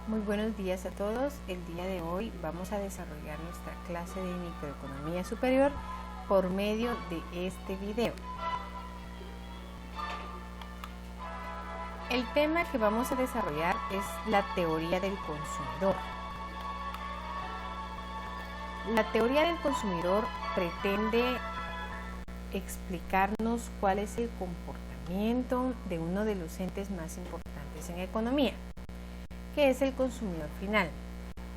Muy buenos días a todos. El día de hoy vamos a desarrollar nuestra clase de microeconomía superior por medio de este video. El tema que vamos a desarrollar es la teoría del consumidor. La teoría del consumidor pretende explicarnos cuál es el comportamiento de uno de los entes más importantes en economía, que es el consumidor final.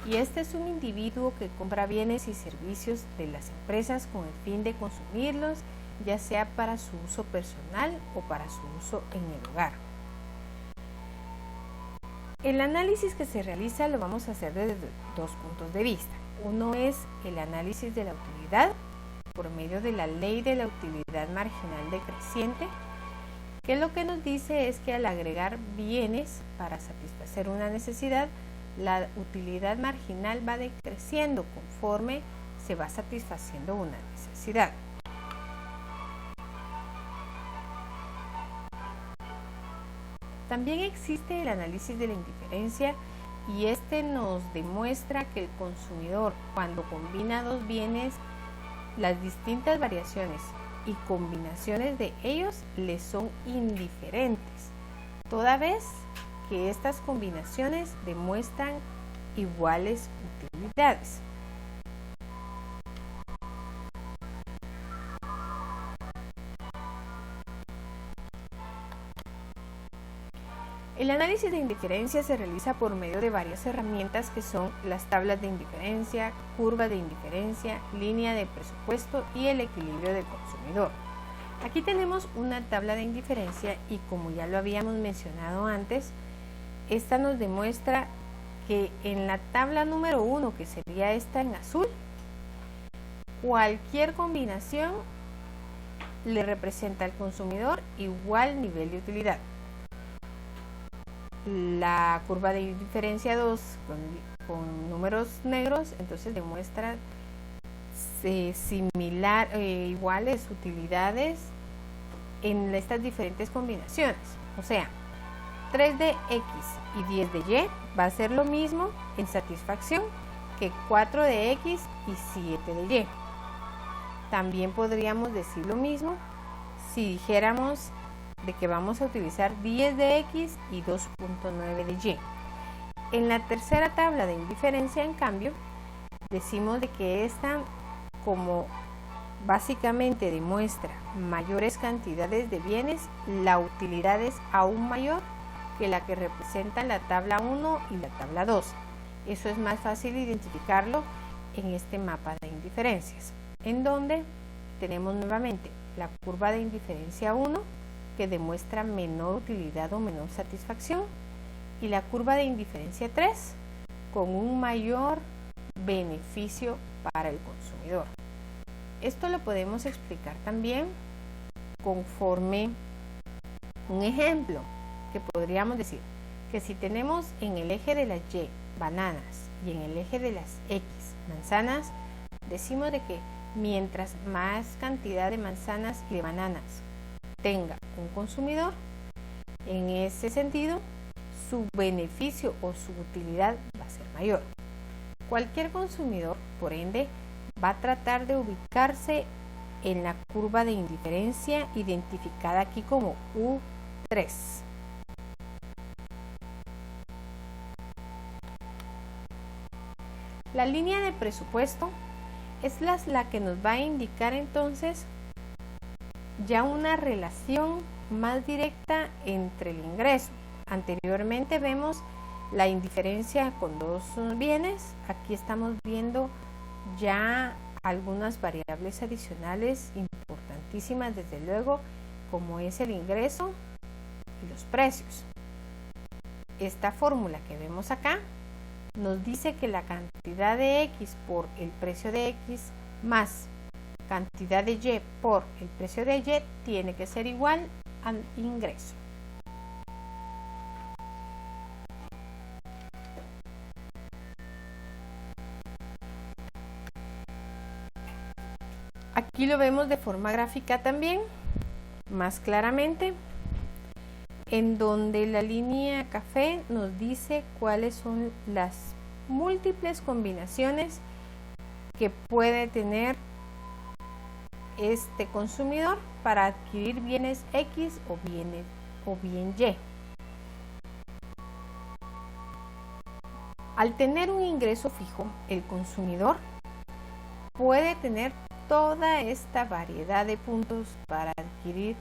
Y este es un individuo que compra bienes y servicios de las empresas con el fin de consumirlos, ya sea para su uso personal o para su uso en el hogar. El análisis que se realiza lo vamos a hacer desde dos puntos de vista. Uno es el análisis de la utilidad por medio de la ley de la utilidad marginal decreciente, que lo que nos dice es que al agregar bienes para satisfacer una necesidad, la utilidad marginal va decreciendo conforme se va satisfaciendo una necesidad. También existe el análisis de la indiferencia y este nos demuestra que el consumidor, cuando combina dos bienes, las distintas variaciones y combinaciones de ellos le son indiferentes, toda vez que estas combinaciones demuestran iguales utilidades. El análisis de indiferencia se realiza por medio de varias herramientas que son las tablas de indiferencia, curva de indiferencia, línea de presupuesto y el equilibrio del consumidor. Aquí tenemos una tabla de indiferencia y como ya lo habíamos mencionado antes, esta nos demuestra que en la tabla número 1, que sería esta en azul, cualquier combinación le representa al consumidor igual nivel de utilidad. La curva de indiferencia 2 con números negros, entonces demuestra iguales utilidades en estas diferentes combinaciones. O sea, 3 de X y 10 de Y va a ser lo mismo en satisfacción que 4 de X y 7 de Y. También podríamos decir lo mismo si dijéramos de que vamos a utilizar 10 de X y 2.9 de Y. En la tercera tabla de indiferencia, en cambio, decimos de que esta, como básicamente demuestra mayores cantidades de bienes, la utilidad es aún mayor que la que representa la tabla 1 y la tabla 2. Eso es más fácil identificarlo en este mapa de indiferencias, en donde tenemos nuevamente la curva de indiferencia 1, que demuestra menor utilidad o menor satisfacción, y la curva de indiferencia 3 con un mayor beneficio para el consumidor. Esto lo podemos explicar también conforme un ejemplo, que podríamos decir que si tenemos en el eje de las Y bananas y en el eje de las X manzanas, decimos de que mientras más cantidad de manzanas y de bananas tenga un consumidor, en ese sentido su beneficio o su utilidad va a ser mayor. Cualquier consumidor, por ende, va a tratar de ubicarse en la curva de indiferencia identificada aquí como U3. La línea de presupuesto es la que nos va a indicar entonces ya una relación más directa entre el ingreso. Anteriormente vemos la indiferencia con dos bienes. Aquí estamos viendo ya algunas variables adicionales importantísimas, desde luego, como es el ingreso y los precios. Esta fórmula que vemos acá nos dice que la cantidad de X por el precio de X más cantidad de Y por el precio de Y tiene que ser igual al ingreso. Aquí lo vemos de forma gráfica también, más claramente. en donde la línea café nos dice cuáles son las múltiples combinaciones que puede tener este consumidor para adquirir bienes X o bien Y. Al tener un ingreso fijo, el consumidor puede tener toda esta variedad de puntos para adquirir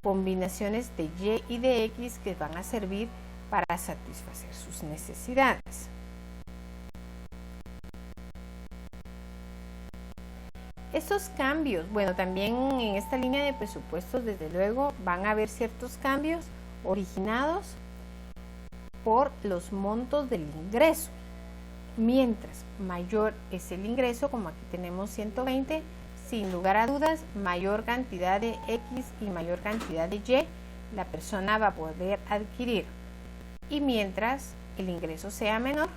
combinaciones de Y y de X que van a servir para satisfacer sus necesidades. Estos cambios, bueno, también en esta línea de presupuestos, desde luego, van a haber ciertos cambios originados por los montos del ingreso. Mientras mayor es el ingreso, como aquí tenemos 120, sin lugar a dudas, mayor cantidad de X y mayor cantidad de Y la persona va a poder adquirir. Y mientras el ingreso sea menor,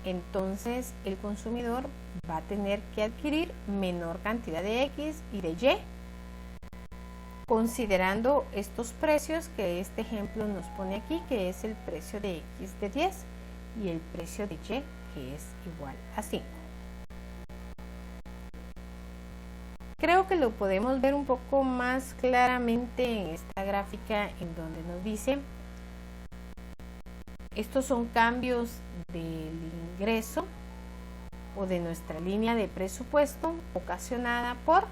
entonces el consumidor va a tener que adquirir menor cantidad de X y de Y, considerando estos precios que este ejemplo nos pone aquí, que es el precio de X de 10 y el precio de Y, que es igual a 5. Creo que lo podemos ver un poco más claramente en esta gráfica, en donde nos dice estos son cambios del ingreso o de nuestra línea de presupuesto ocasionada por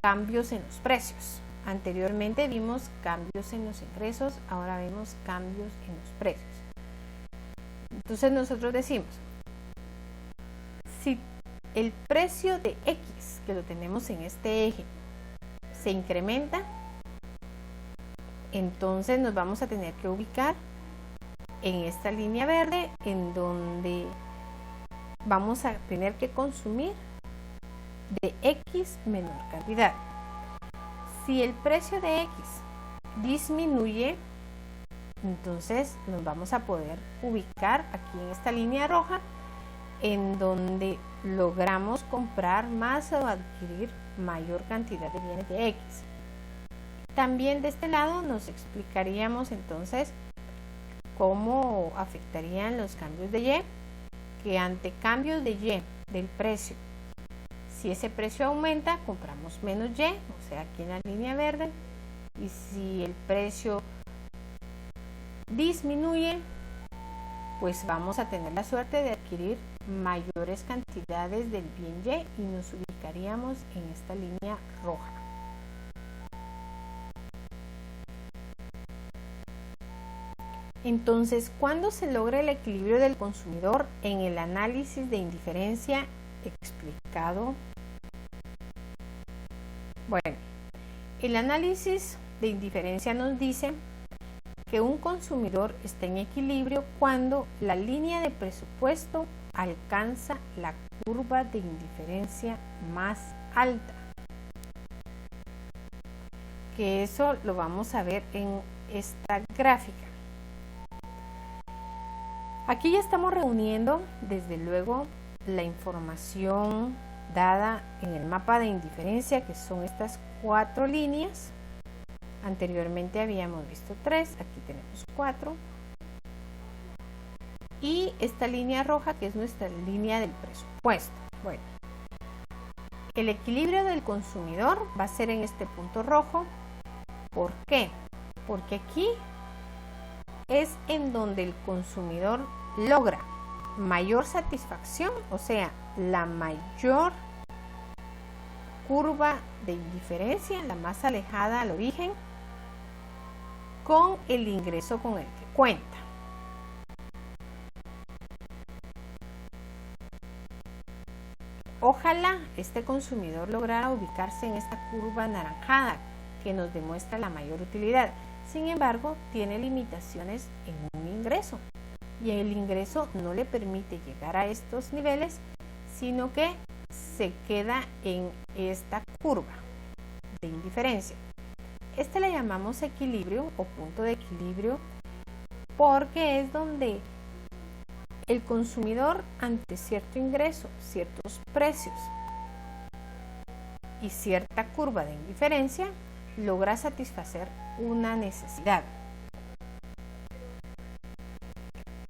cambios en los precios. Anteriormente vimos cambios en los ingresos, ahora vemos cambios en los precios. Entonces nosotros decimos, si el precio de X, que lo tenemos en este eje, se incrementa, entonces nos vamos a tener que ubicar en esta línea verde, en donde vamos a tener que consumir de X menor cantidad. Si el precio de X disminuye, entonces nos vamos a poder ubicar aquí en esta línea roja, en donde logramos comprar más o adquirir mayor cantidad de bienes de X. También de este lado nos explicaríamos entonces cómo afectarían los cambios de Y, que ante cambios de Y del precio, si ese precio aumenta, compramos menos Y, o sea, aquí en la línea verde, y si el precio disminuye, pues vamos a tener la suerte de adquirir mayores cantidades del bien Y y nos ubicaríamos en esta línea roja. Entonces, ¿cuándo se logra el equilibrio del consumidor en el análisis de indiferencia explicado? Bueno, el análisis de indiferencia nos dice que un consumidor está en equilibrio cuando la línea de presupuesto alcanza la curva de indiferencia más alta. Que eso lo vamos a ver en esta gráfica. Aquí ya estamos reuniendo, desde luego, la información dada en el mapa de indiferencia, que son estas 4 líneas. Anteriormente habíamos visto 3, aquí tenemos 4. Y esta línea roja, que es nuestra línea del presupuesto. Bueno, el equilibrio del consumidor va a ser en este punto rojo. ¿Por qué? Porque aquí es en donde el consumidor logra mayor satisfacción, o sea, la mayor curva de indiferencia, la más alejada al origen, con el ingreso con el que cuenta. Ojalá este consumidor lograra ubicarse en esta curva anaranjada que nos demuestra la mayor utilidad. Sin embargo, tiene limitaciones en un ingreso y el ingreso no le permite llegar a estos niveles, sino que se queda en esta curva de indiferencia. Este le llamamos equilibrio o punto de equilibrio porque es donde el consumidor, ante cierto ingreso, ciertos precios y cierta curva de indiferencia, logra satisfacer una necesidad.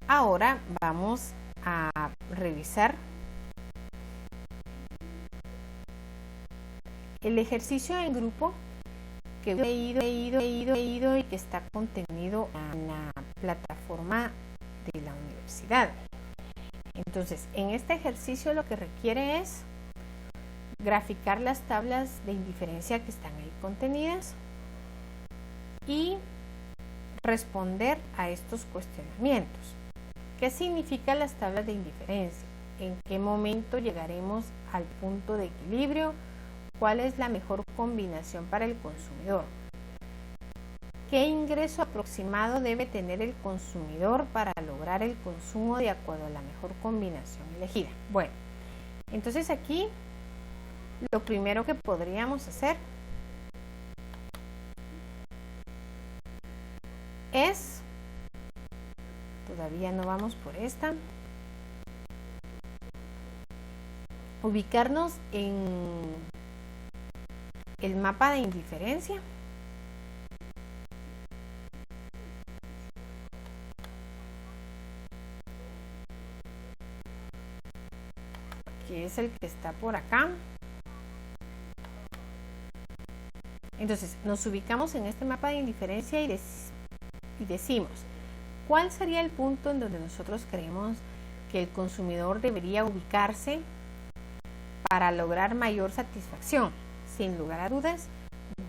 Ahora vamos a revisar el ejercicio en grupo que he leído y que está contenido en la plataforma de la universidad. Entonces, en este ejercicio lo que requiere es graficar las tablas de indiferencia que están ahí contenidas y responder a estos cuestionamientos. ¿Qué significan las tablas de indiferencia? ¿En qué momento llegaremos al punto de equilibrio? ¿Cuál es la mejor combinación para el consumidor? ¿Qué ingreso aproximado debe tener el consumidor para lograr el consumo de acuerdo a la mejor combinación elegida? Bueno, entonces aquí lo primero que podríamos hacer es, todavía no vamos por esta, ubicarnos en el mapa de indiferencia. Que es el que está por acá. Entonces nos ubicamos en este mapa de indiferencia y decimos cuál sería el punto en donde nosotros creemos que el consumidor debería ubicarse para lograr mayor satisfacción. Sin lugar a dudas,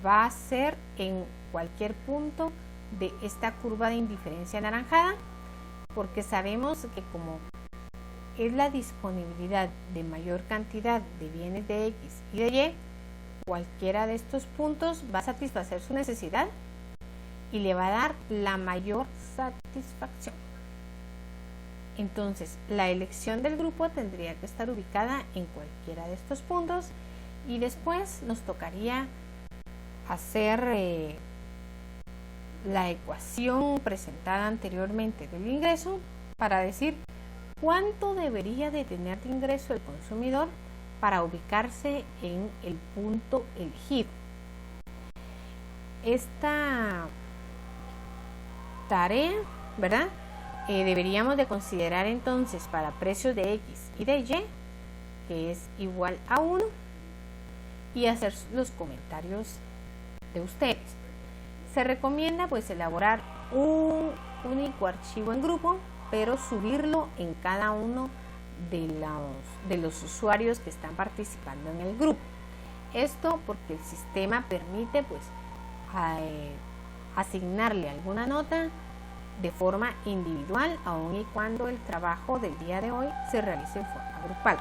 va a ser en cualquier punto de esta curva de indiferencia anaranjada, porque sabemos que como es la disponibilidad de mayor cantidad de bienes de X y de Y, cualquiera de estos puntos va a satisfacer su necesidad y le va a dar la mayor satisfacción. Entonces, la elección del grupo tendría que estar ubicada en cualquiera de estos puntos y después nos tocaría hacer la ecuación presentada anteriormente del ingreso para decir cuánto debería de tener de ingreso el consumidor para ubicarse en el punto elegido. Esta tarea, ¿verdad? Deberíamos de considerar entonces para precios de X y de Y, que es igual a 1, y hacer los comentarios de ustedes. Se recomienda pues elaborar un único archivo en grupo, pero subirlo en cada uno de los usuarios que están participando en el grupo. Esto porque el sistema permite pues asignarle alguna nota de forma individual, aun y cuando el trabajo del día de hoy se realice en forma grupal.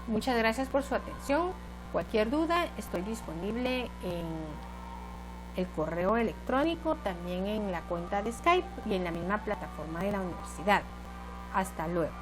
Muchas gracias por su atención. Cualquier duda, estoy disponible en el correo electrónico, también en la cuenta de Skype y en la misma plataforma de la universidad. Hasta luego.